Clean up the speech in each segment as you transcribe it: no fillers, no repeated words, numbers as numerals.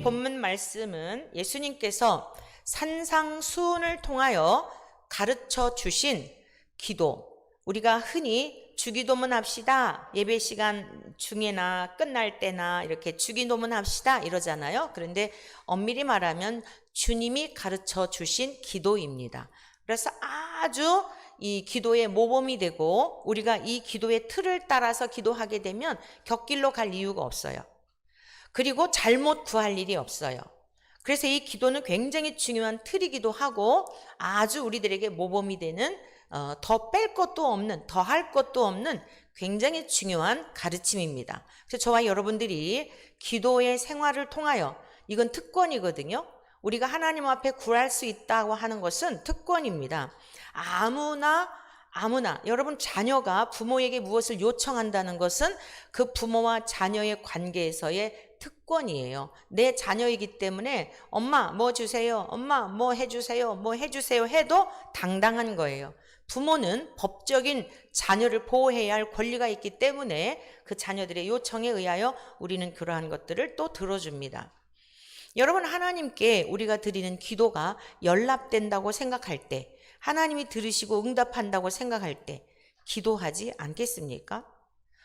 오늘 본문 말씀은 예수님께서 산상수훈을 통하여 가르쳐 주신 기도, 우리가 흔히 주기도문 합시다, 예배 시간 중에나 끝날 때나 이렇게 주기도문 합시다 이러잖아요. 그런데 엄밀히 말하면 주님이 가르쳐 주신 기도입니다. 그래서 아주 이 기도의 모범이 되고 우리가 이 기도의 틀을 따라서 기도하게 되면 곁길로 갈 이유가 없어요. 그리고 잘못 구할 일이 없어요. 그래서 이 기도는 굉장히 중요한 틀이기도 하고 아주 우리들에게 모범이 되는 더 뺄 것도 없는, 더 할 것도 없는 굉장히 중요한 가르침입니다. 그래서 저와 여러분들이 기도의 생활을 통하여, 이건 특권이거든요. 우리가 하나님 앞에 구할 수 있다고 하는 것은 특권입니다. 아무나 여러분 자녀가 부모에게 무엇을 요청한다는 것은 그 부모와 자녀의 관계에서의 특권이에요. 내 자녀이기 때문에 엄마 뭐 주세요, 엄마 뭐 해주세요, 뭐 해주세요 해도 당당한 거예요. 부모는 법적인 자녀를 보호해야 할 권리가 있기 때문에 그 자녀들의 요청에 의하여 우리는 그러한 것들을 또 들어줍니다. 여러분, 하나님께 우리가 드리는 기도가 연락된다고 생각할 때, 하나님이 들으시고 응답한다고 생각할 때 기도하지 않겠습니까?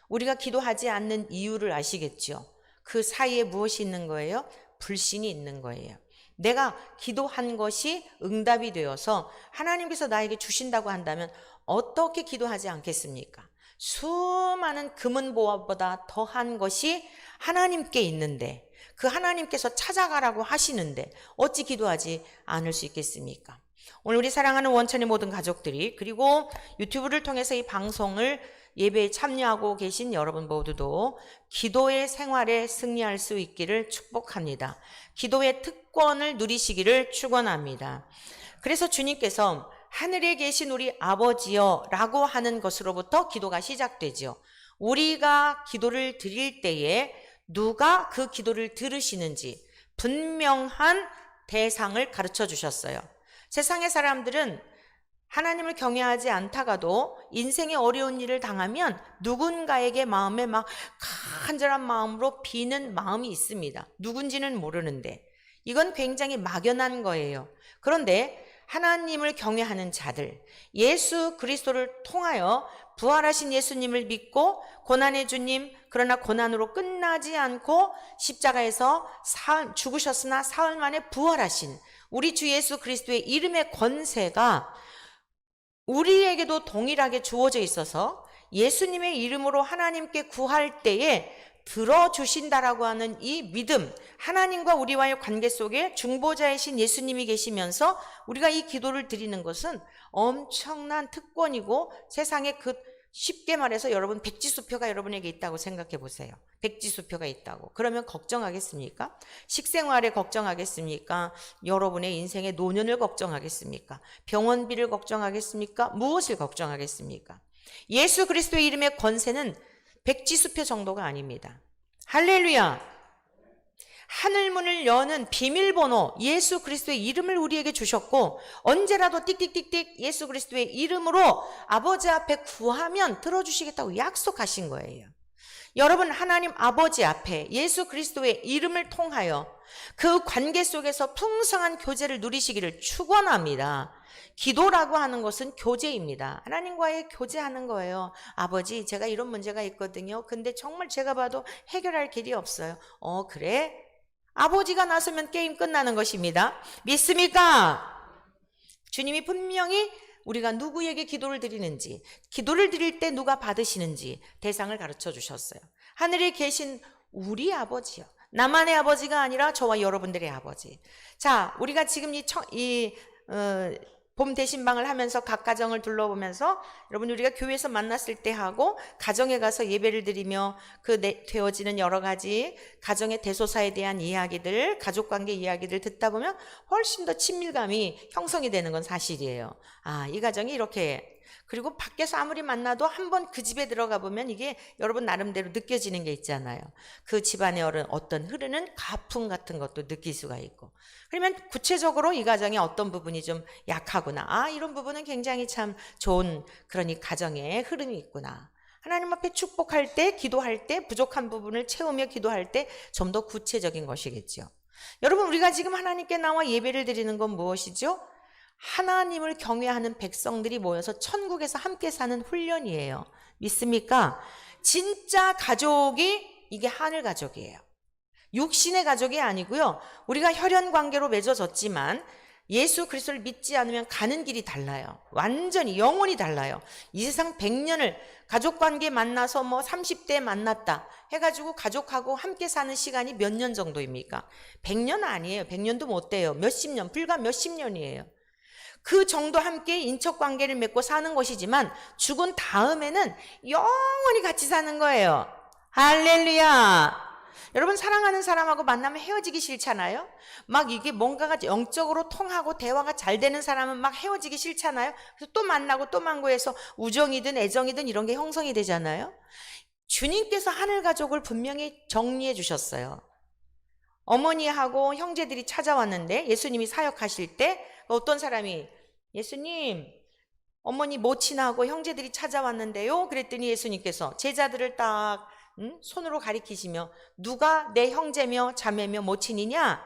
우리가 기도하지 않는 이유를 아시겠죠? 그 사이에 무엇이 있는 거예요? 불신이 있는 거예요. 내가 기도한 것이 응답이 되어서 하나님께서 나에게 주신다고 한다면 어떻게 기도하지 않겠습니까? 수많은 금은보화보다 더한 것이 하나님께 있는데, 그 하나님께서 찾아가라고 하시는데 어찌 기도하지 않을 수 있겠습니까? 오늘 우리 사랑하는 원천의 모든 가족들이, 그리고 유튜브를 통해서 이 방송을 예배에 참여하고 계신 여러분 모두도 기도의 생활에 승리할 수 있기를 축복합니다. 기도의 특권을 누리시기를 축원합니다. 그래서 주님께서 하늘에 계신 우리 아버지여 라고 하는 것으로부터 기도가 시작되죠. 우리가 기도를 드릴 때에 누가 그 기도를 들으시는지 분명한 대상을 가르쳐 주셨어요. 세상의 사람들은 하나님을 경외하지 않다가도 인생의 어려운 일을 당하면 누군가에게 마음에 막 간절한 마음으로 비는 마음이 있습니다. 누군지는 모르는데 이건 굉장히 막연한 거예요. 그런데 하나님을 경외하는 자들, 예수 그리스도를 통하여 부활하신 예수님을 믿고 고난의 주님, 그러나 고난으로 끝나지 않고 십자가에서 죽으셨으나 사흘 만에 부활하신 우리 주 예수 그리스도의 이름의 권세가 우리에게도 동일하게 주어져 있어서 예수님의 이름으로 하나님께 구할 때에 들어주신다라고 하는 이 믿음, 하나님과 우리와의 관계 속에 중보자이신 예수님이 계시면서 우리가 이 기도를 드리는 것은 엄청난 특권이고, 세상에 쉽게 말해서 여러분 백지수표가 여러분에게 있다고 생각해 보세요. 백지수표가 있다고. 그러면 걱정하겠습니까? 식생활에 걱정하겠습니까? 여러분의 인생의 노년을 걱정하겠습니까? 병원비를 걱정하겠습니까? 무엇을 걱정하겠습니까? 예수 그리스도의 이름의 권세는 백지수표 정도가 아닙니다. 할렐루야! 하늘문을 여는 비밀번호 예수 그리스도의 이름을 우리에게 주셨고, 언제라도 띡띡띡띡 예수 그리스도의 이름으로 아버지 앞에 구하면 들어주시겠다고 약속하신 거예요. 여러분, 하나님 아버지 앞에 예수 그리스도의 이름을 통하여 그 관계 속에서 풍성한 교제를 누리시기를 축원합니다. 기도라고 하는 것은 교제입니다. 하나님과의 교제하는 거예요. 아버지, 제가 이런 문제가 있거든요. 근데 정말 제가 봐도 해결할 길이 없어요. 그래? 아버지가 나서면 게임 끝나는 것입니다. 믿습니까? 주님이 분명히 우리가 누구에게 기도를 드리는지, 기도를 드릴 때 누가 받으시는지 대상을 가르쳐 주셨어요. 하늘에 계신 우리 아버지요. 나만의 아버지가 아니라 저와 여러분들의 아버지. 자, 우리가 지금 봄 대신방을 하면서 각 가정을 둘러보면서 여러분, 우리가 교회에서 만났을 때 하고 가정에 가서 예배를 드리며 되어지는 여러 가지 가정의 대소사에 대한 이야기들, 가족관계 이야기들 듣다 보면 훨씬 더 친밀감이 형성이 되는 건 사실이에요. 이 가정이 이렇게. 그리고 밖에서 아무리 만나도 한번 그 집에 들어가 보면 이게 여러분 나름대로 느껴지는 게 있잖아요. 그 집안에 어떤 흐르는 가풍 같은 것도 느낄 수가 있고. 그러면 구체적으로 이 가정의 어떤 부분이 좀 약하구나. 이런 부분은 굉장히 참 좋은 그런 이 가정의 흐름이 있구나. 하나님 앞에 축복할 때, 기도할 때, 부족한 부분을 채우며 기도할 때 좀 더 구체적인 것이겠죠. 여러분, 우리가 지금 하나님께 나와 예배를 드리는 건 무엇이죠? 하나님을 경외하는 백성들이 모여서 천국에서 함께 사는 훈련이에요. 믿습니까? 진짜 가족이 이게 하늘 가족이에요. 육신의 가족이 아니고요. 우리가 혈연 관계로 맺어졌지만 예수 그리스도를 믿지 않으면 가는 길이 달라요. 완전히 영혼이 달라요. 이 세상 100년을 가족 관계 만나서 30대에 만났다 해가지고 가족하고 함께 사는 시간이 몇 년 정도입니까? 100년 아니에요. 100년도 못 돼요. 몇십 년, 불과 몇십 년이에요. 그 정도 함께 인척 관계를 맺고 사는 것이지만 죽은 다음에는 영원히 같이 사는 거예요. 할렐루야. 여러분, 사랑하는 사람하고 만나면 헤어지기 싫잖아요. 막 이게 뭔가가 영적으로 통하고 대화가 잘 되는 사람은 막 헤어지기 싫잖아요. 그래서 또 만나고 또 만고해서 우정이든 애정이든 이런 게 형성이 되잖아요. 주님께서 하늘 가족을 분명히 정리해 주셨어요. 어머니하고 형제들이 찾아왔는데 예수님이 사역하실 때 어떤 사람이 예수님, 어머니 모친하고 형제들이 찾아왔는데요. 그랬더니 예수님께서 제자들을 딱 손으로 가리키시며 누가 내 형제며 자매며 모친이냐?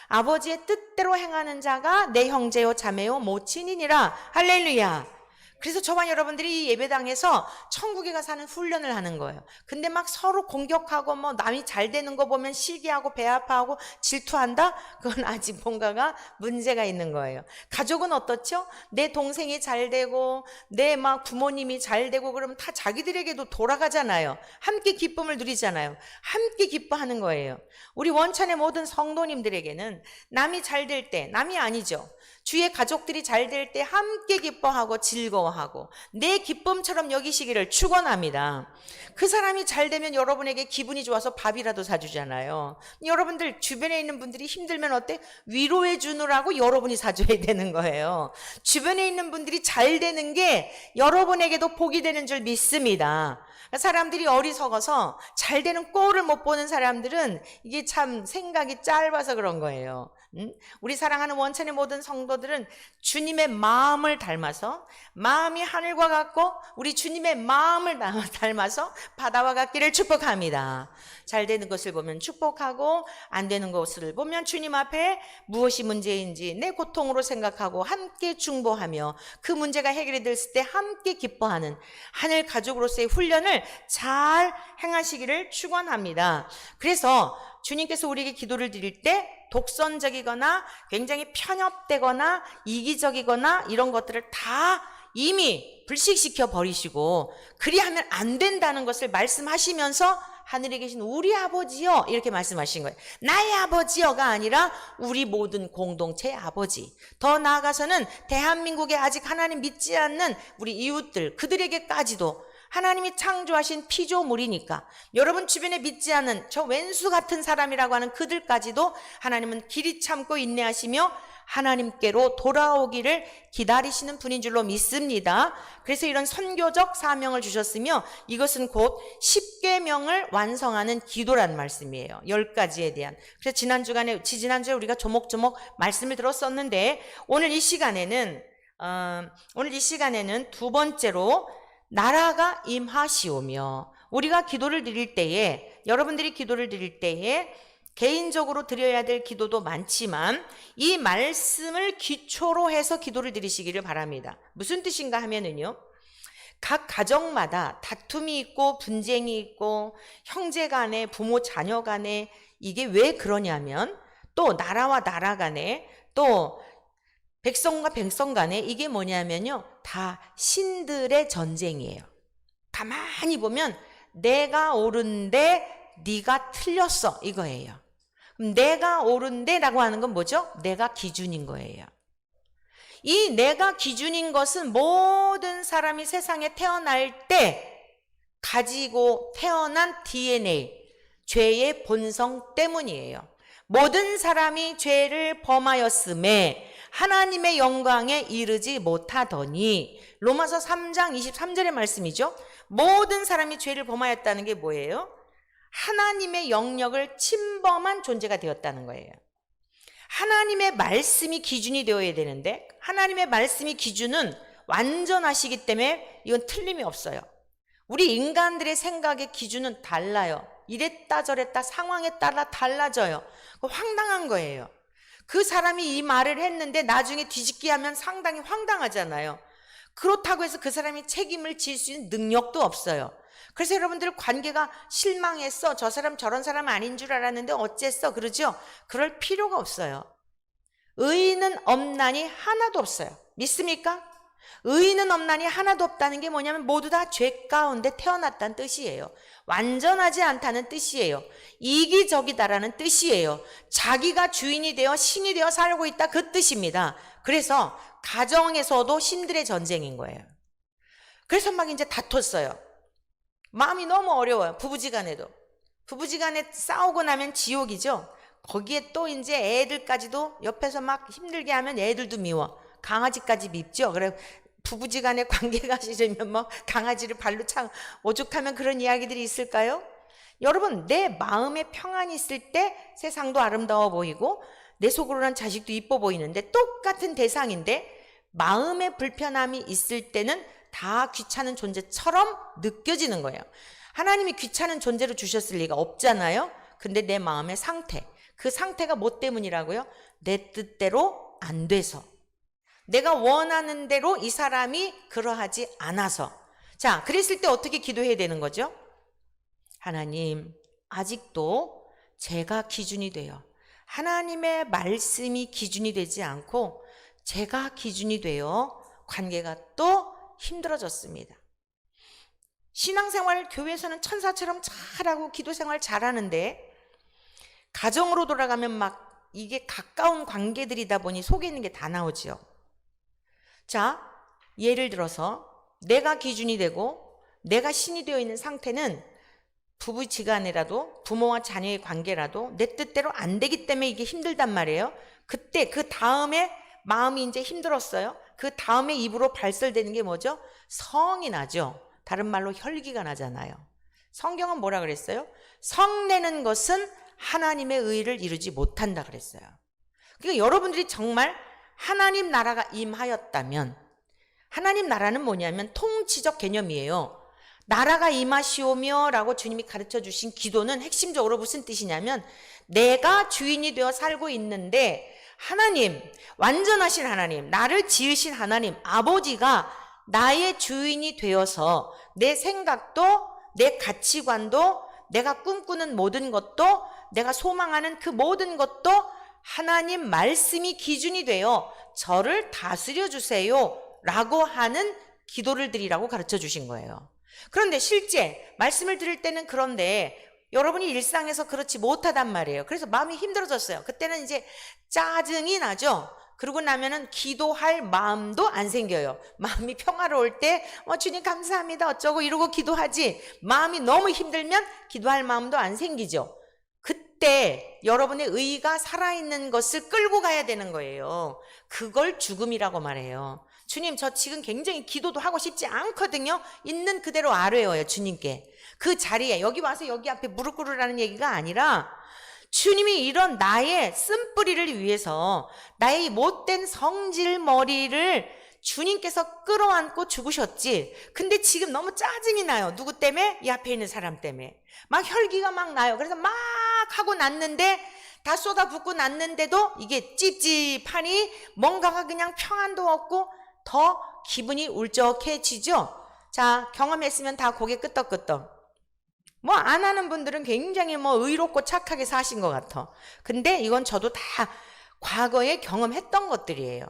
아버지의 뜻대로 행하는 자가 내 형제요 자매요 모친이니라. 할렐루야. 그래서 저와 여러분들이 이 예배당에서 천국에 가 사는 훈련을 하는 거예요. 근데 막 서로 공격하고 남이 잘 되는 거 보면 시기하고 배 아파하고 질투한다? 그건 아직 뭔가가 문제가 있는 거예요. 가족은 어떻죠? 내 동생이 잘 되고 내 부모님이 잘 되고 그러면 다 자기들에게도 돌아가잖아요. 함께 기쁨을 누리잖아요. 함께 기뻐하는 거예요. 우리 원천의 모든 성도님들에게는 남이 잘 될 때, 남이 아니죠. 주의 가족들이 잘 될 때 함께 기뻐하고 즐거워하고 내 기쁨처럼 여기시기를 축원합니다. 그 사람이 잘 되면 여러분에게 기분이 좋아서 밥이라도 사주잖아요. 여러분들 주변에 있는 분들이 힘들면 어때? 위로해 주느라고 여러분이 사줘야 되는 거예요. 주변에 있는 분들이 잘 되는 게 여러분에게도 복이 되는 줄 믿습니다. 사람들이 어리석어서 잘 되는 꼴을 못 보는 사람들은 이게 참 생각이 짧아서 그런 거예요. 우리 사랑하는 원천의 모든 성도들은 주님의 마음을 닮아서, 마음이 하늘과 같고 우리 주님의 마음을 닮아서 바다와 같기를 축복합니다. 잘 되는 것을 보면 축복하고 안 되는 것을 보면 주님 앞에 무엇이 문제인지 내 고통으로 생각하고 함께 중보하며 그 문제가 해결이 됐을 때 함께 기뻐하는 하늘 가족으로서의 훈련을 잘 행하시기를 축원합니다. 그래서 주님께서 우리에게 기도를 드릴 때 독선적이거나 굉장히 편협되거나 이기적이거나 이런 것들을 다 이미 불식시켜 버리시고 그리하면 안 된다는 것을 말씀하시면서 하늘에 계신 우리 아버지여 이렇게 말씀하신 거예요. 나의 아버지여가 아니라 우리 모든 공동체의 아버지. 더 나아가서는 대한민국에 아직 하나님 믿지 않는 우리 이웃들 그들에게까지도 하나님이 창조하신 피조물이니까 여러분 주변에 믿지 않는 저 왼수 같은 사람이라고 하는 그들까지도 하나님은 길이 참고 인내하시며 하나님께로 돌아오기를 기다리시는 분인 줄로 믿습니다. 그래서 이런 선교적 사명을 주셨으며 이것은 곧 10계명을 완성하는 기도란 말씀이에요. 10가지에 대한. 그래서 지난주에 우리가 조목조목 말씀을 들었었는데 오늘 이 시간에는 두 번째로 나라가 임하시오며 우리가 기도를 드릴 때에 여러분들이 기도를 드릴 때에 개인적으로 드려야 될 기도도 많지만 이 말씀을 기초로 해서 기도를 드리시기를 바랍니다. 무슨 뜻인가 하면은요. 각 가정마다 다툼이 있고 분쟁이 있고 형제 간에 부모 자녀 간에 이게 왜 그러냐면 또 나라와 나라 간에 또 백성과 백성 간에 이게 뭐냐면요. 다 신들의 전쟁이에요. 가만히 보면 내가 옳은데 네가 틀렸어 이거예요. 그럼 내가 옳은데 라고 하는 건 뭐죠? 내가 기준인 거예요. 이 내가 기준인 것은 모든 사람이 세상에 태어날 때 가지고 태어난 DNA, 죄의 본성 때문이에요. 모든 사람이 죄를 범하였음에 하나님의 영광에 이르지 못하더니 로마서 3장 23절의 말씀이죠. 모든 사람이 죄를 범하였다는 게 뭐예요? 하나님의 영역을 침범한 존재가 되었다는 거예요. 하나님의 말씀이 기준이 되어야 되는데 하나님의 말씀이 기준은 완전하시기 때문에 이건 틀림이 없어요. 우리 인간들의 생각의 기준은 달라요. 이랬다 저랬다 상황에 따라 달라져요. 황당한 거예요. 그 사람이 이 말을 했는데 나중에 뒤집기 하면 상당히 황당하잖아요. 그렇다고 해서 그 사람이 책임을 질 수 있는 능력도 없어요. 그래서 여러분들 관계가 실망했어. 저 사람 저런 사람 아닌 줄 알았는데 어쨌어. 그러죠? 그럴 필요가 없어요. 의인은 없나니 하나도 없어요. 믿습니까? 의인은 없나니 하나도 없다는 게 뭐냐면 모두 다 죄 가운데 태어났다는 뜻이에요. 완전하지 않다는 뜻이에요. 이기적이다라는 뜻이에요. 자기가 주인이 되어 신이 되어 살고 있다 그 뜻입니다. 그래서 가정에서도 신들의 전쟁인 거예요. 그래서 막 이제 다퉜어요. 마음이 너무 어려워요. 부부지간에도. 부부지간에 싸우고 나면 지옥이죠. 거기에 또 이제 애들까지도 옆에서 막 힘들게 하면 애들도 미워. 강아지까지 밉죠. 그래 부부지간에 관계가 싫으면 뭐 강아지를 발로 차 오죽하면 그런 이야기들이 있을까요? 여러분, 내 마음에 평안이 있을 때 세상도 아름다워 보이고 내 속으로는 자식도 이뻐 보이는데 똑같은 대상인데 마음에 불편함이 있을 때는 다 귀찮은 존재처럼 느껴지는 거예요. 하나님이 귀찮은 존재로 주셨을 리가 없잖아요. 근데 내 마음의 상태, 그 상태가 뭐 때문이라고요? 내 뜻대로 안 돼서, 내가 원하는 대로 이 사람이 그러하지 않아서. 자, 그랬을 때 어떻게 기도해야 되는 거죠? 하나님, 아직도 제가 기준이 돼요. 하나님의 말씀이 기준이 되지 않고 제가 기준이 되어 관계가 또 힘들어졌습니다. 신앙생활 교회에서는 천사처럼 잘하고 기도생활 잘하는데 가정으로 돌아가면 막 이게 가까운 관계들이다 보니 속에 있는 게 다 나오죠. 자, 예를 들어서 내가 기준이 되고 내가 신이 되어 있는 상태는 부부지간이라도 부모와 자녀의 관계라도 내 뜻대로 안 되기 때문에 이게 힘들단 말이에요. 그때 그 다음에 마음이 이제 힘들었어요. 그 다음에 입으로 발설되는 게 뭐죠? 성이 나죠. 다른 말로 혈기가 나잖아요. 성경은 뭐라 그랬어요? 성내는 것은 하나님의 의를 이루지 못한다 그랬어요. 그러니까 여러분들이 정말 하나님 나라가 임하였다면, 하나님 나라는 뭐냐면 통치적 개념이에요. 나라가 임하시오며 라고 주님이 가르쳐 주신 기도는 핵심적으로 무슨 뜻이냐면 내가 주인이 되어 살고 있는데 하나님, 완전하신 하나님, 나를 지으신 하나님, 아버지가 나의 주인이 되어서 내 생각도 내 가치관도 내가 꿈꾸는 모든 것도 내가 소망하는 그 모든 것도 하나님 말씀이 기준이 되어 저를 다스려 주세요 라고 하는 기도를 드리라고 가르쳐 주신 거예요. 그런데 실제 말씀을 드릴 때는 그런데 여러분이 일상에서 그렇지 못하단 말이에요. 그래서 마음이 힘들어졌어요. 그때는 이제 짜증이 나죠. 그러고 나면은 기도할 마음도 안 생겨요. 마음이 평화로울 때 주님 감사합니다 어쩌고 이러고 기도하지, 마음이 너무 힘들면 기도할 마음도 안 생기죠. 그때 여러분의 의가 살아있는 것을 끌고 가야 되는 거예요. 그걸 죽음이라고 말해요. 주님, 저 지금 굉장히 기도도 하고 싶지 않거든요. 있는 그대로 아뢰어요, 주님께. 그 자리에 여기 와서 여기 앞에 무릎 꿇으라는 얘기가 아니라 주님이 이런 나의 쓴뿌리를 위해서 나의 못된 성질머리를 주님께서 끌어안고 죽으셨지. 근데 지금 너무 짜증이 나요. 누구 때문에? 이 앞에 있는 사람 때문에. 막 혈기가 막 나요. 그래서 막 하고 났는데, 다 쏟아붓고 났는데도 이게 찝찝하니 뭔가가 그냥 평안도 없고 더 기분이 울적해지죠. 자, 경험했으면 다 고개 끄덕끄덕. 뭐 안 하는 분들은 굉장히 의롭고 착하게 사신 것 같아. 근데 이건 저도 다 과거에 경험했던 것들이에요.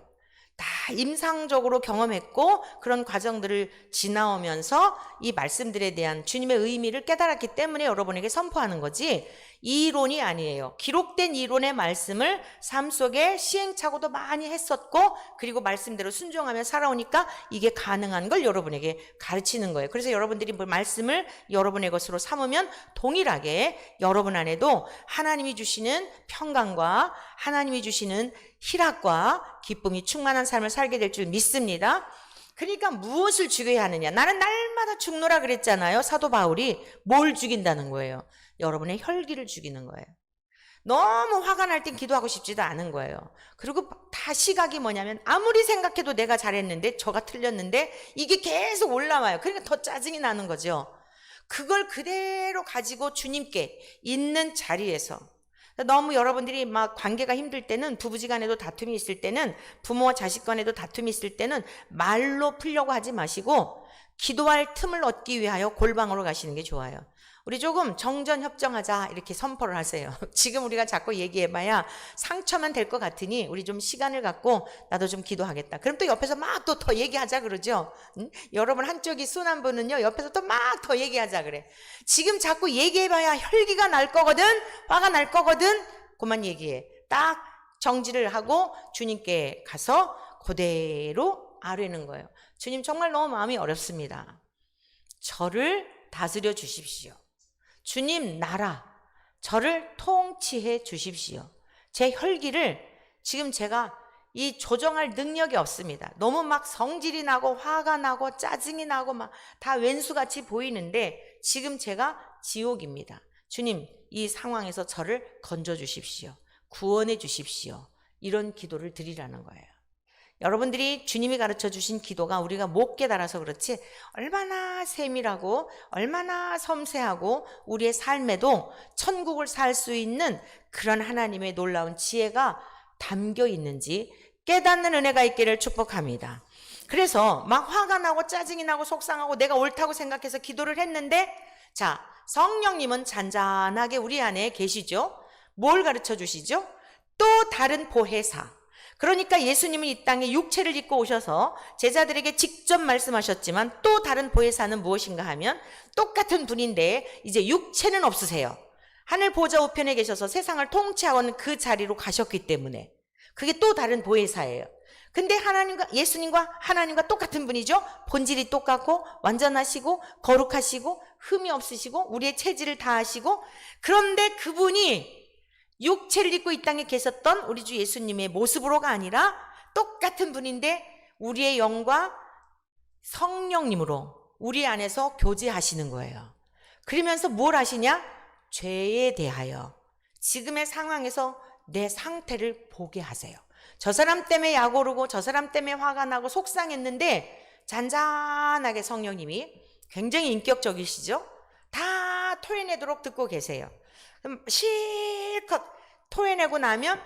다 임상적으로 경험했고 그런 과정들을 지나오면서 이 말씀들에 대한 주님의 의미를 깨달았기 때문에 여러분에게 선포하는 거지, 이론이 아니에요. 기록된 이론의 말씀을 삶 속에 시행착오도 많이 했었고 그리고 말씀대로 순종하며 살아오니까 이게 가능한 걸 여러분에게 가르치는 거예요. 그래서 여러분들이 말씀을 여러분의 것으로 삼으면 동일하게 여러분 안에도 하나님이 주시는 평강과 하나님이 주시는 희락과 기쁨이 충만한 삶을 살게 될 줄 믿습니다. 그러니까 무엇을 죽여야 하느냐? 나는 날마다 죽노라 그랬잖아요. 사도 바울이. 뭘 죽인다는 거예요? 여러분의 혈기를 죽이는 거예요. 너무 화가 날 땐 기도하고 싶지도 않은 거예요. 그리고 다 시각이 뭐냐면 아무리 생각해도 내가 잘했는데 저가 틀렸는데 이게 계속 올라와요. 그러니까 더 짜증이 나는 거죠. 그걸 그대로 가지고 주님께 있는 자리에서, 너무 여러분들이 막 관계가 힘들 때는, 부부지간에도 다툼이 있을 때는, 부모와 자식 간에도 다툼이 있을 때는 말로 풀려고 하지 마시고 기도할 틈을 얻기 위하여 골방으로 가시는 게 좋아요. 우리 조금 정전협정하자 이렇게 선포를 하세요. 지금 우리가 자꾸 얘기해봐야 상처만 될 것 같으니 우리 좀 시간을 갖고 나도 좀 기도하겠다. 그럼 또 옆에서 막 또 더 얘기하자 그러죠. 응? 여러분 한쪽이 순한 분은요, 옆에서 또 막 더 얘기하자 그래. 지금 자꾸 얘기해봐야 혈기가 날 거거든, 화가 날 거거든. 그만 얘기해. 딱 정지를 하고 주님께 가서 그대로 아뢰는 거예요. 주님, 정말 너무 마음이 어렵습니다. 저를 다스려 주십시오. 주님 나라, 저를 통치해 주십시오. 제 혈기를 지금 제가 이 조정할 능력이 없습니다. 너무 막 성질이 나고 화가 나고 짜증이 나고 막 다 왼수같이 보이는데 지금 제가 지옥입니다. 주님, 이 상황에서 저를 건져 주십시오. 구원해 주십시오. 이런 기도를 드리라는 거예요. 여러분들이 주님이 가르쳐 주신 기도가 우리가 못 깨달아서 그렇지 얼마나 세밀하고 얼마나 섬세하고 우리의 삶에도 천국을 살 수 있는 그런 하나님의 놀라운 지혜가 담겨 있는지 깨닫는 은혜가 있기를 축복합니다. 그래서 막 화가 나고 짜증이 나고 속상하고 내가 옳다고 생각해서 기도를 했는데, 자, 성령님은 잔잔하게 우리 안에 계시죠. 뭘 가르쳐 주시죠? 또 다른 보혜사. 그러니까 예수님은 이 땅에 육체를 입고 오셔서 제자들에게 직접 말씀하셨지만 또 다른 보혜사는 무엇인가 하면 똑같은 분인데 이제 육체는 없으세요. 하늘 보좌 우편에 계셔서 세상을 통치하고는 그 자리로 가셨기 때문에 그게 또 다른 보혜사예요. 근데 예수님과 하나님과 똑같은 분이죠. 본질이 똑같고 완전하시고 거룩하시고 흠이 없으시고 우리의 체질을 다 아시고, 그런데 그분이 육체를 입고 이 땅에 계셨던 우리 주 예수님의 모습으로가 아니라 똑같은 분인데 우리의 영과 성령님으로 우리 안에서 교제하시는 거예요. 그러면서 뭘 하시냐? 죄에 대하여 지금의 상황에서 내 상태를 보게 하세요. 저 사람 때문에 약 오르고 저 사람 때문에 화가 나고 속상했는데 잔잔하게 성령님이, 굉장히 인격적이시죠? 다 토해내도록 듣고 계세요. 그럼 실컷 토해내고 나면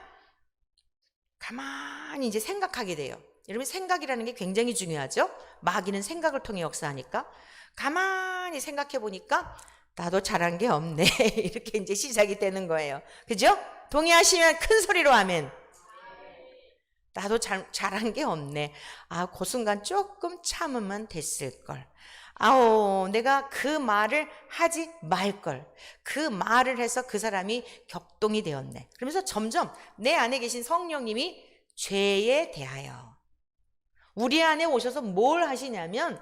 가만히 이제 생각하게 돼요. 여러분, 생각이라는 게 굉장히 중요하죠? 마귀는 생각을 통해 역사하니까. 가만히 생각해 보니까 나도 잘한 게 없네. 이렇게 이제 시작이 되는 거예요. 그죠? 동의하시면 큰 소리로 아멘. 나도 잘한 게 없네. 아, 그 순간 조금 참으면 됐을걸. 아오, 내가 그 말을 하지 말걸. 그 말을 해서 그 사람이 격동이 되었네. 그러면서 점점 내 안에 계신 성령님이 죄에 대하여 우리 안에 오셔서 뭘 하시냐면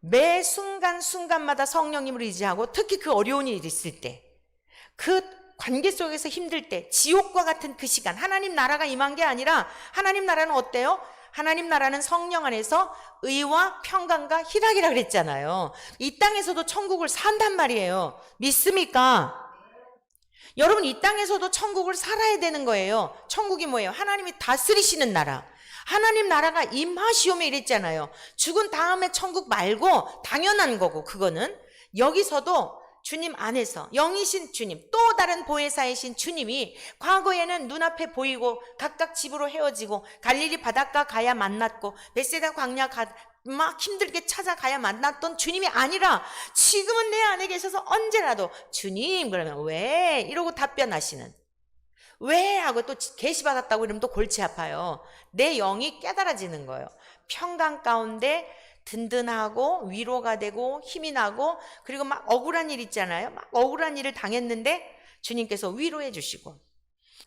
매 순간순간마다 성령님을 의지하고, 특히 그 어려운 일이 있을 때, 그 관계 속에서 힘들 때, 지옥과 같은 그 시간, 하나님 나라가 임한 게 아니라, 하나님 나라는 어때요? 하나님 나라는 성령 안에서 의와 평강과 희락이라 그랬잖아요. 이 땅에서도 천국을 산단 말이에요. 믿습니까? 여러분, 이 땅에서도 천국을 살아야 되는 거예요. 천국이 뭐예요? 하나님이 다스리시는 나라. 하나님 나라가 임하시오며 이랬잖아요. 죽은 다음에 천국 말고 당연한 거고, 그거는 여기서도 주님 안에서 영이신 주님, 또 다른 보혜사이신 주님이 과거에는 눈앞에 보이고 각각 집으로 헤어지고 갈릴리 바닷가 가야 만났고 벳세다 광야 막 힘들게 찾아가야 만났던 주님이 아니라 지금은 내 안에 계셔서 언제라도 주님 그러면 왜? 이러고 답변하시는, 왜? 하고 또 계시받았다고 이러면 또 골치 아파요. 내 영이 깨달아지는 거예요. 평강 가운데 든든하고 위로가 되고 힘이 나고, 그리고 막 억울한 일 있잖아요. 막 억울한 일을 당했는데 주님께서 위로해 주시고,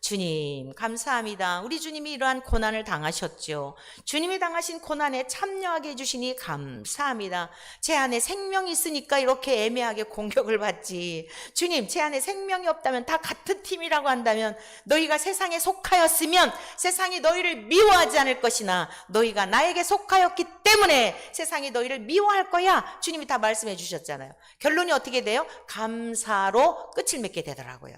주님 감사합니다. 우리 주님이 이러한 고난을 당하셨죠. 주님이 당하신 고난에 참여하게 해주시니 감사합니다. 제 안에 생명이 있으니까 이렇게 애매하게 공격을 받지. 주님, 제 안에 생명이 없다면, 다 같은 팀이라고 한다면, 너희가 세상에 속하였으면 세상이 너희를 미워하지 않을 것이나 너희가 나에게 속하였기 때문에 세상이 너희를 미워할 거야. 주님이 다 말씀해 주셨잖아요. 결론이 어떻게 돼요? 감사로 끝을 맺게 되더라고요.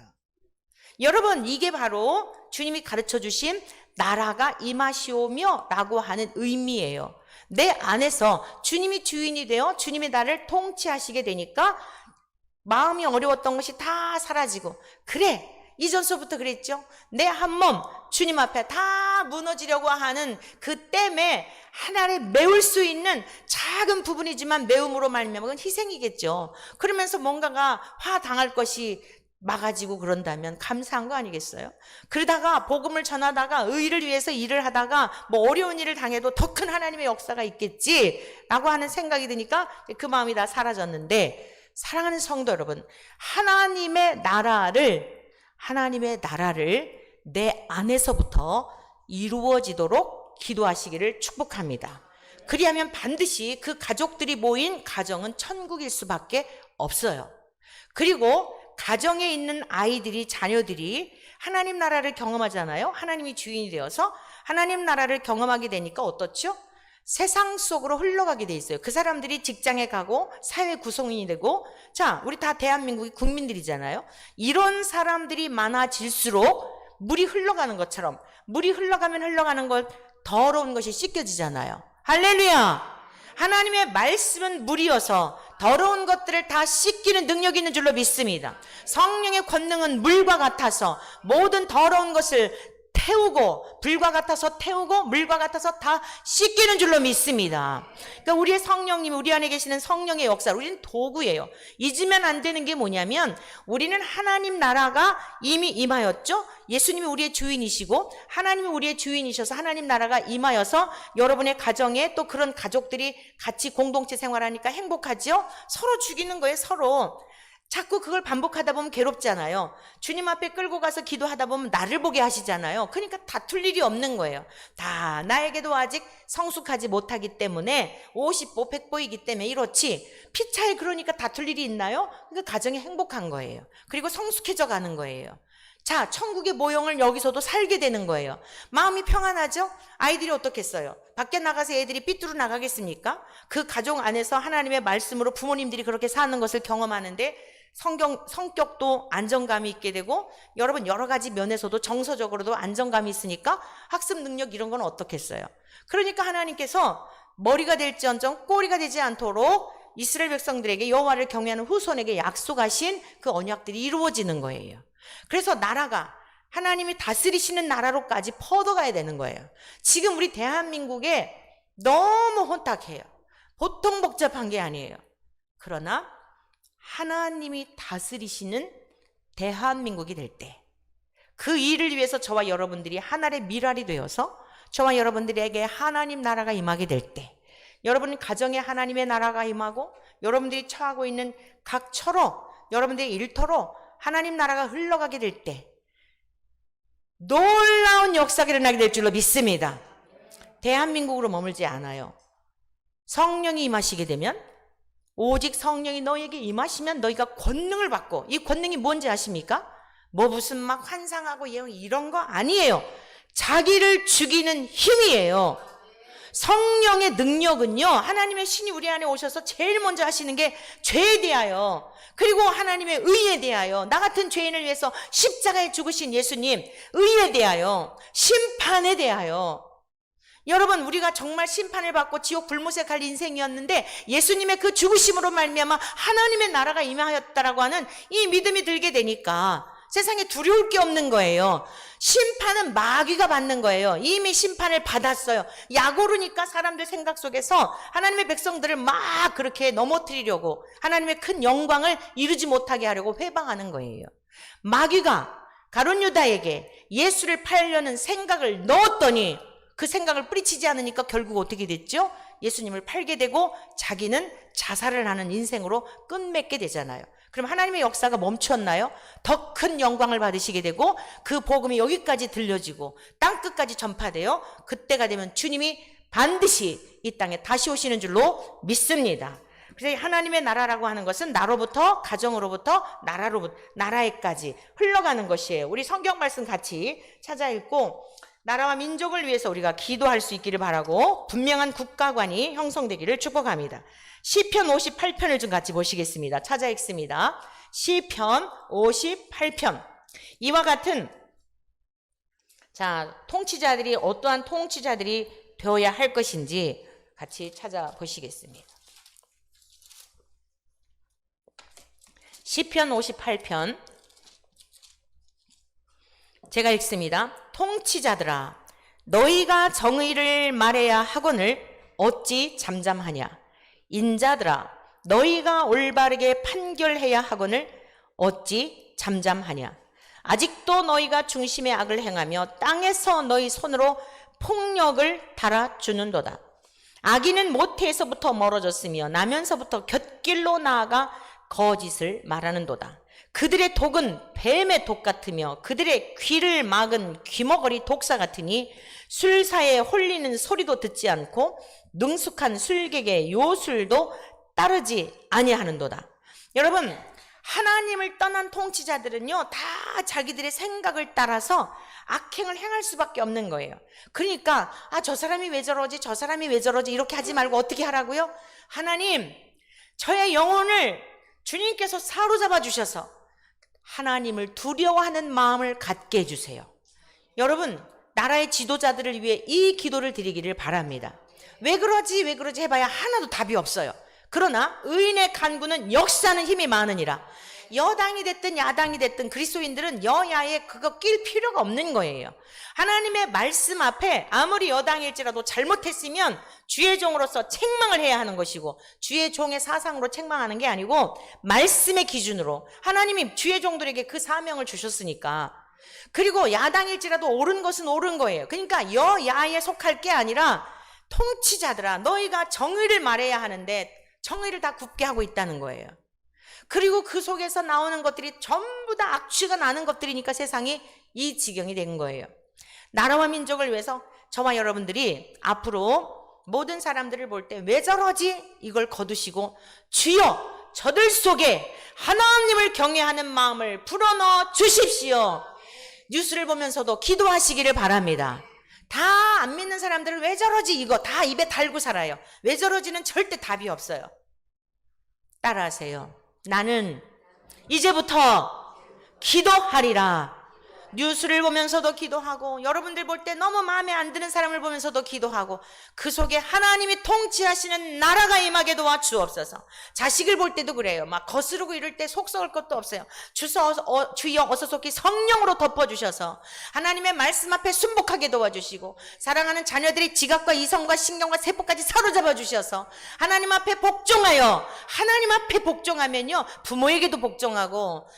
여러분, 이게 바로 주님이 가르쳐 주신 나라가 임하시오며 라고 하는 의미예요. 내 안에서 주님이 주인이 되어 주님이 나를 통치하시게 되니까 마음이 어려웠던 것이 다 사라지고, 그래, 이전서부터 그랬죠. 내 한 몸 주님 앞에 다 무너지려고 하는 그 땜에 하나를 메울 수 있는 작은 부분이지만 메움으로 말미암아 그건 희생이겠죠. 그러면서 뭔가가 화당할 것이 막아지고 그런다면 감사한 거 아니겠어요? 그러다가 복음을 전하다가 의를 위해서 일을 하다가 뭐 어려운 일을 당해도 더 큰 하나님의 역사가 있겠지라고 하는 생각이 드니까 그 마음이 다 사라졌는데, 사랑하는 성도 여러분, 하나님의 나라를 내 안에서부터 이루어지도록 기도하시기를 축복합니다. 그리하면 반드시 그 가족들이 모인 가정은 천국일 수밖에 없어요. 그리고 가정에 있는 아이들이, 자녀들이 하나님 나라를 경험하잖아요. 하나님이 주인이 되어서 하나님 나라를 경험하게 되니까 어떻죠? 세상 속으로 흘러가게 돼 있어요. 그 사람들이 직장에 가고 사회 구성인이 되고, 자, 우리 다 대한민국의 국민들이잖아요. 이런 사람들이 많아질수록 물이 흘러가는 것처럼, 물이 흘러가면 흘러가는 것 더러운 것이 씻겨지잖아요. 할렐루야! 하나님의 말씀은 물이어서 더러운 것들을 다 씻기는 능력이 있는 줄로 믿습니다. 성령의 권능은 물과 같아서 모든 더러운 것을 태우고, 불과 같아서 태우고 물과 같아서 다 씻기는 줄로 믿습니다. 그러니까 우리의 성령님이, 우리 안에 계시는 성령의 역사, 우리는 도구예요. 잊으면 안 되는 게 뭐냐면, 우리는 하나님 나라가 이미 임하였죠. 예수님이 우리의 주인이시고 하나님이 우리의 주인이셔서 하나님 나라가 임하여서 여러분의 가정에 또 그런 가족들이 같이 공동체 생활하니까 행복하죠. 서로 죽이는 거예요. 서로 자꾸 그걸 반복하다 보면 괴롭잖아요. 주님 앞에 끌고 가서 기도하다 보면 나를 보게 하시잖아요. 그러니까 다툴 일이 없는 거예요. 다 나에게도 아직 성숙하지 못하기 때문에 50보 100보이기 때문에 이렇지, 피차에 그러니까 다툴 일이 있나요? 그러니까 가정이 행복한 거예요. 그리고 성숙해져 가는 거예요. 자, 천국의 모형을 여기서도 살게 되는 거예요. 마음이 평안하죠? 아이들이 어떻겠어요? 밖에 나가서 애들이 삐뚤어 나가겠습니까? 그 가족 안에서 하나님의 말씀으로 부모님들이 그렇게 사는 것을 경험하는데 성격도 안정감이 있게 되고, 여러분 여러 가지 면에서도 정서적으로도 안정감이 있으니까 학습 능력 이런 건 어떻겠어요? 그러니까 하나님께서 머리가 될지언정 꼬리가 되지 않도록 이스라엘 백성들에게 여호와를 경외하는 후손에게 약속하신 그 언약들이 이루어지는 거예요. 그래서 나라가 하나님이 다스리시는 나라로까지 퍼져가야 되는 거예요. 지금 우리 대한민국에 너무 혼탁해요. 보통 복잡한 게 아니에요. 그러나 하나님이 다스리시는 대한민국이 될 때, 그 일을 위해서 저와 여러분들이 하나의 밀알이 되어서 저와 여러분들에게 하나님 나라가 임하게 될 때, 여러분 가정에 하나님의 나라가 임하고 여러분들이 처하고 있는 각 처로, 여러분들의 일터로 하나님 나라가 흘러가게 될 때 놀라운 역사가 일어나게 될 줄로 믿습니다. 대한민국으로 머물지 않아요. 성령이 임하시게 되면, 오직 성령이 너에게 임하시면 너희가 권능을 받고, 이 권능이 뭔지 아십니까? 뭐 무슨 막 환상하고 이런 거 아니에요. 자기를 죽이는 힘이에요. 성령의 능력은요, 하나님의 신이 우리 안에 오셔서 제일 먼저 하시는 게 죄에 대하여, 그리고 하나님의 의에 대하여, 나 같은 죄인을 위해서 십자가에 죽으신 예수님 의에 대하여, 심판에 대하여. 여러분, 우리가 정말 심판을 받고 지옥 불못에 갈 인생이었는데 예수님의 그 죽으심으로 말미암아 하나님의 나라가 임하였다라고 하는 이 믿음이 들게 되니까 세상에 두려울 게 없는 거예요. 심판은 마귀가 받는 거예요. 이미 심판을 받았어요. 약오르니까 사람들 생각 속에서 하나님의 백성들을 막 그렇게 넘어뜨리려고, 하나님의 큰 영광을 이루지 못하게 하려고 회방하는 거예요. 마귀가 가룟 유다에게 예수를 팔려는 생각을 넣었더니 그 생각을 뿌리치지 않으니까 결국 어떻게 됐죠? 예수님을 팔게 되고 자기는 자살을 하는 인생으로 끝맺게 되잖아요. 그럼 하나님의 역사가 멈췄나요? 더 큰 영광을 받으시게 되고 그 복음이 여기까지 들려지고 땅끝까지 전파되어 그때가 되면 주님이 반드시 이 땅에 다시 오시는 줄로 믿습니다. 그래서 하나님의 나라라고 하는 것은 나로부터, 가정으로부터, 나라에까지 흘러가는 것이에요. 우리 성경 말씀 같이 찾아 읽고 나라와 민족을 위해서 우리가 기도할 수 있기를 바라고 분명한 국가관이 형성되기를 축복합니다. 시편 58편을 좀 같이 보시겠습니다. 찾아 읽습니다. 시편 58편. 이와 같은, 자, 통치자들이 어떠한 통치자들이 되어야 할 것인지 같이 찾아보시겠습니다. 시편 58편 제가 읽습니다. 통치자들아 너희가 정의를 말해야 하거늘 어찌 잠잠하냐. 인자들아 너희가 올바르게 판결해야 하거늘 어찌 잠잠하냐. 아직도 너희가 중심의 악을 행하며 땅에서 너희 손으로 폭력을 달아주는도다. 악인은 모태에서부터 멀어졌으며 나면서부터 곁길로 나아가 거짓을 말하는도다. 그들의 독은 뱀의 독 같으며 그들의 귀를 막은 귀머거리 독사 같으니 술사에 홀리는 소리도 듣지 않고 능숙한 술객의 요술도 따르지 아니하는도다. 여러분, 하나님을 떠난 통치자들은요 다 자기들의 생각을 따라서 악행을 행할 수밖에 없는 거예요. 그러니까 저 사람이 왜 저러지 저 사람이 왜 저러지 이렇게 하지 말고 어떻게 하라고요? 하나님 저의 영혼을 주님께서 사로잡아 주셔서 하나님을 두려워하는 마음을 갖게 해주세요. 여러분, 나라의 지도자들을 위해 이 기도를 드리기를 바랍니다. 왜 그러지 해봐야 하나도 답이 없어요. 그러나 의인의 간구는 역사하는 힘이 많으니라. 여당이 됐든 야당이 됐든 그리스도인들은 여야에 그거 낄 필요가 없는 거예요. 하나님의 말씀 앞에 아무리 여당일지라도 잘못했으면 주의 종으로서 책망을 해야 하는 것이고, 주의 종의 사상으로 책망하는 게 아니고 말씀의 기준으로 하나님이 주의 종들에게 그 사명을 주셨으니까. 그리고 야당일지라도 옳은 것은 옳은 거예요. 그러니까 여야에 속할 게 아니라 통치자들아 너희가 정의를 말해야 하는데 정의를 다 굽게 하고 있다는 거예요. 그리고 그 속에서 나오는 것들이 전부 다 악취가 나는 것들이니까 세상이 이 지경이 된 거예요. 나라와 민족을 위해서 저와 여러분들이 앞으로 모든 사람들을 볼 때 왜 저러지? 이걸 거두시고 주여 저들 속에 하나님을 경외하는 마음을 불어넣어 주십시오. 뉴스를 보면서도 기도하시기를 바랍니다. 다 안 믿는 사람들은 왜 저러지 이거 다 입에 달고 살아요. 왜 저러지는 절대 답이 없어요. 따라하세요. 나는 이제부터 기도하리라. 뉴스를 보면서도 기도하고, 여러분들 볼 때 너무 마음에 안 드는 사람을 보면서도 기도하고, 그 속에 하나님이 통치하시는 나라가 임하게 도와주옵소서. 자식을 볼 때도 그래요. 막 거스르고 이럴 때 속 썩을 것도 없어요. 주여 어서 속히 성령으로 덮어주셔서 하나님의 말씀 앞에 순복하게 도와주시고, 사랑하는 자녀들이 지각과 이성과 신경과 세포까지 사로잡아 주셔서 하나님 앞에 복종하여, 하나님 앞에 복종하면요 부모에게도 복종하고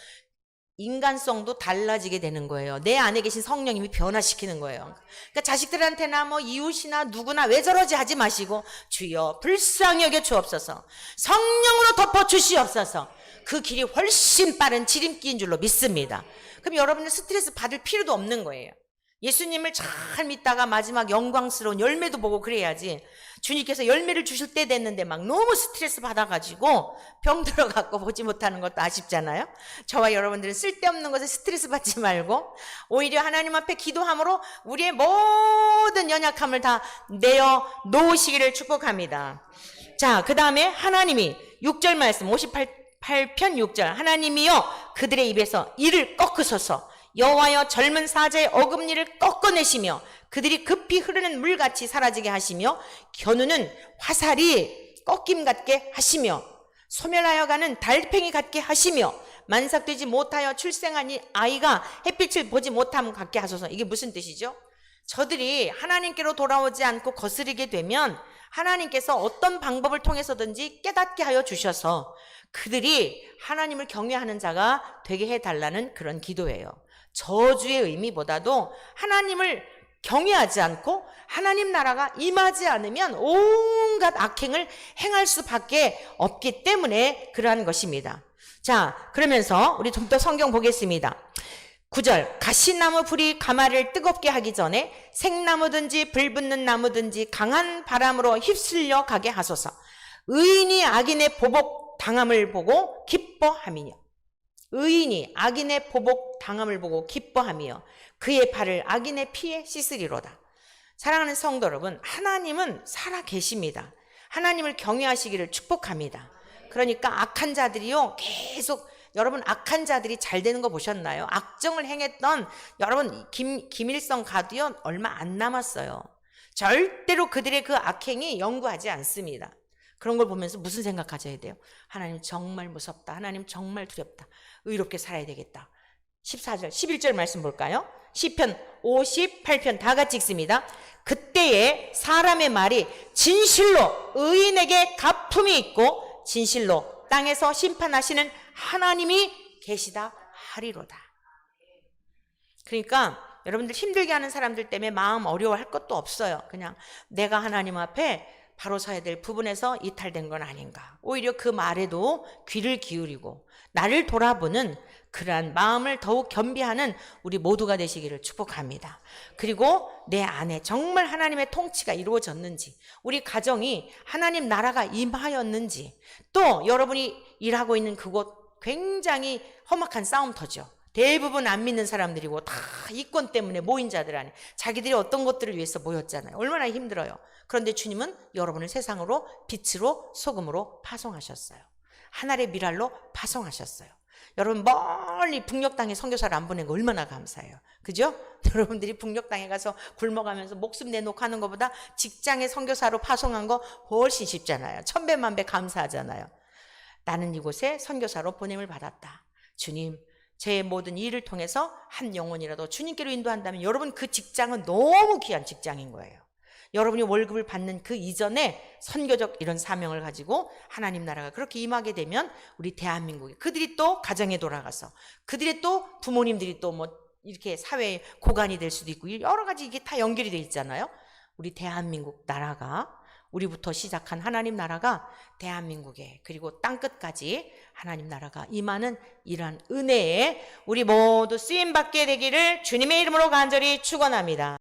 인간성도 달라지게 되는 거예요. 내 안에 계신 성령님이 변화시키는 거예요. 그러니까 자식들한테나 뭐 이웃이나 누구나 왜 저러지 하지 마시고 주여 불쌍히 여겨 주옵소서. 성령으로 덮어 주시옵소서. 그 길이 훨씬 빠른 지름길인 줄로 믿습니다. 그럼 여러분은 스트레스 받을 필요도 없는 거예요. 예수님을 잘 믿다가 마지막 영광스러운 열매도 보고 그래야지. 주님께서 열매를 주실 때 됐는데 막 너무 스트레스 받아가지고 병 들어갖고 보지 못하는 것도 아쉽잖아요. 저와 여러분들은 쓸데없는 것에 스트레스 받지 말고 오히려 하나님 앞에 기도함으로 우리의 모든 연약함을 다 내어 놓으시기를 축복합니다. 자, 그 다음에 하나님이 6절 말씀 58편 6절 하나님이여 그들의 입에서 이를 꺾으소서. 여호와여 젊은 사자의 어금니를 꺾어내시며 그들이 급히 흐르는 물같이 사라지게 하시며 겨누는 화살이 꺾임 같게 하시며 소멸하여 가는 달팽이 같게 하시며 만삭되지 못하여 출생한 이 아이가 햇빛을 보지 못함 같게 하소서. 이게 무슨 뜻이죠? 저들이 하나님께로 돌아오지 않고 거스르게 되면 하나님께서 어떤 방법을 통해서든지 깨닫게 하여 주셔서 그들이 하나님을 경외하는 자가 되게 해달라는 그런 기도예요. 저주의 의미보다도 하나님을 경외하지 않고 하나님 나라가 임하지 않으면 온갖 악행을 행할 수밖에 없기 때문에 그러한 것입니다. 자, 그러면서 우리 좀 더 성경 보겠습니다. 9절 가시나무 불이 가마를 뜨겁게 하기 전에 생나무든지 불붙는 나무든지 강한 바람으로 휩쓸려 가게 하소서. 의인이 악인의 보복 당함을 보고 기뻐함이뇨. 의인이 악인의 보복 당함을 보고 기뻐하며 그의 발을 악인의 피에 씻으리로다. 사랑하는 성도 여러분, 하나님은 살아 계십니다. 하나님을 경외하시기를 축복합니다. 그러니까 악한 자들이요 계속, 여러분 악한 자들이 잘 되는 거 보셨나요? 악정을 행했던 여러분 김일성 가도요 얼마 안 남았어요. 절대로 그들의 그 악행이 영구하지 않습니다. 그런 걸 보면서 무슨 생각 가져야 돼요? 하나님 정말 무섭다. 하나님 정말 두렵다. 의롭게 살아야 되겠다. 14절, 11절 말씀 볼까요? 시편 58편 다 같이 읽습니다. 그때에 사람의 말이 진실로 의인에게 갚음이 있고 진실로 땅에서 심판하시는 하나님이 계시다 하리로다. 그러니까 여러분들 힘들게 하는 사람들 때문에 마음 어려워할 것도 없어요. 그냥 내가 하나님 앞에 바로 서야 될 부분에서 이탈된 건 아닌가. 오히려 그 말에도 귀를 기울이고 나를 돌아보는 그러한 마음을 더욱 겸비하는 우리 모두가 되시기를 축복합니다. 그리고 내 안에 정말 하나님의 통치가 이루어졌는지, 우리 가정이 하나님 나라가 임하였는지, 또 여러분이 일하고 있는 그곳 굉장히 험악한 싸움터죠. 대부분 안 믿는 사람들이고 다 이권 때문에 모인 자들 안에 자기들이 어떤 것들을 위해서 모였잖아요. 얼마나 힘들어요. 그런데 주님은 여러분을 세상으로 빛으로 소금으로 파송하셨어요. 하늘의 미랄로 파송하셨어요. 여러분 멀리 북녘 땅에 선교사를 안 보낸 거 얼마나 감사해요. 그죠? 여러분들이 북녘 땅에 가서 굶어가면서 목숨 내놓고 하는 것보다 직장에 선교사로 파송한 거 훨씬 쉽잖아요. 천배만배 감사하잖아요. 나는 이곳에 선교사로 보냄을 받았다. 주님, 제 모든 일을 통해서 한 영혼이라도 주님께로 인도한다면 여러분 그 직장은 너무 귀한 직장인 거예요. 여러분이 월급을 받는 그 이전에 선교적 이런 사명을 가지고 하나님 나라가 그렇게 임하게 되면 우리 대한민국에 그들이 또 가정에 돌아가서 그들의 또 부모님들이 또 뭐 이렇게 사회의 고관이 될 수도 있고 여러 가지 이게 다 연결이 돼 있잖아요. 우리 대한민국 나라가 우리부터 시작한 하나님 나라가 대한민국에 그리고 땅끝까지 하나님 나라가 임하는 이러한 은혜에 우리 모두 쓰임받게 되기를 주님의 이름으로 간절히 축원합니다.